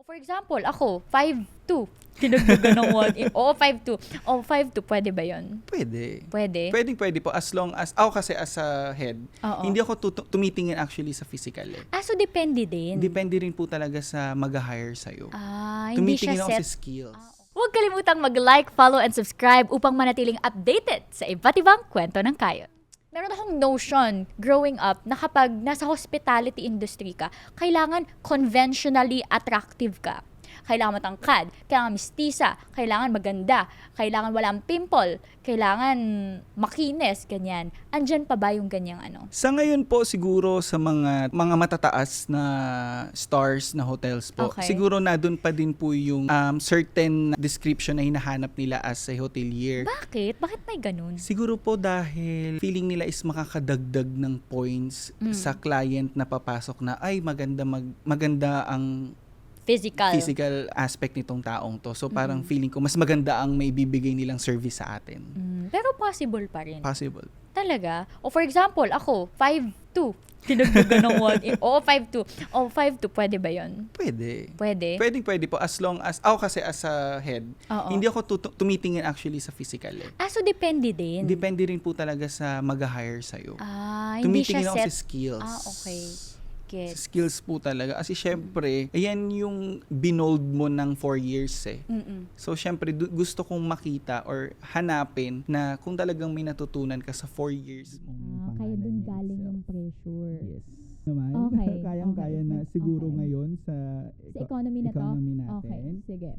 For example, ako, 5'2". Tinagdagan ng 1. Oo, 5'2". Oh, 5'2", pwede ba yun? Pwede. Pwede? Pwede po as long as, ako kasi as a head, Oo. hindi ako tumitingin actually sa physical eh. So depende din. Depende rin po talaga sa mag-hire sa'yo. Hindi siya Tumitingin ako set. sa skills. Huwag kalimutang mag-like, follow, and subscribe upang manatiling updated sa iba't ibang kwento ng Kayod. Meron akong notion growing up na kapag nasa hospitality industry ka, kailangan conventionally attractive ka. Kailangan matangkad, kailangan mistisa, kailangan maganda, kailangan walang pimple, kailangan makinis, ganyan. Andyan pa ba yung ganyang ano? Sa ngayon po siguro sa mga matataas na stars na hotels po, Okay. siguro na doon pa din po yung certain description na hinahanap nila as a hotelier. Bakit? Bakit may ganun? Siguro po dahil feeling nila is makakadagdag ng points sa client na papasok na ay maganda ang physical aspect nitong taong to. So parang feeling ko mas maganda ang may bibigay nilang service sa atin. Pero possible pa rin. Possible. Talaga? O for example, ako, 5'2". Tinagdagan ng 1. Oo, 5'2". Oh, 5'2", pwede ba yun? Pwede. Pwede? Pwede po as long as, ako kasi as a head, Oo. hindi ako tumitingin actually sa physical eh. So depende din. Depende rin po talaga sa mag-hire sa'yo. Hindi siya Tumitingin ako set. sa skills. Okay. Get. Sa skills po talaga. Kasi syempre, ayan yung binold mo ng 4 years eh. So syempre, gusto kong makita or hanapin na kung talagang may natutunan ka sa 4 years mo. Kaya dun galing yung pressure. Yes. Naman, Okay, kayang-kaya okay. na siguro Okay. ngayon sa Sa economy na to? economy Okay, natin. sige.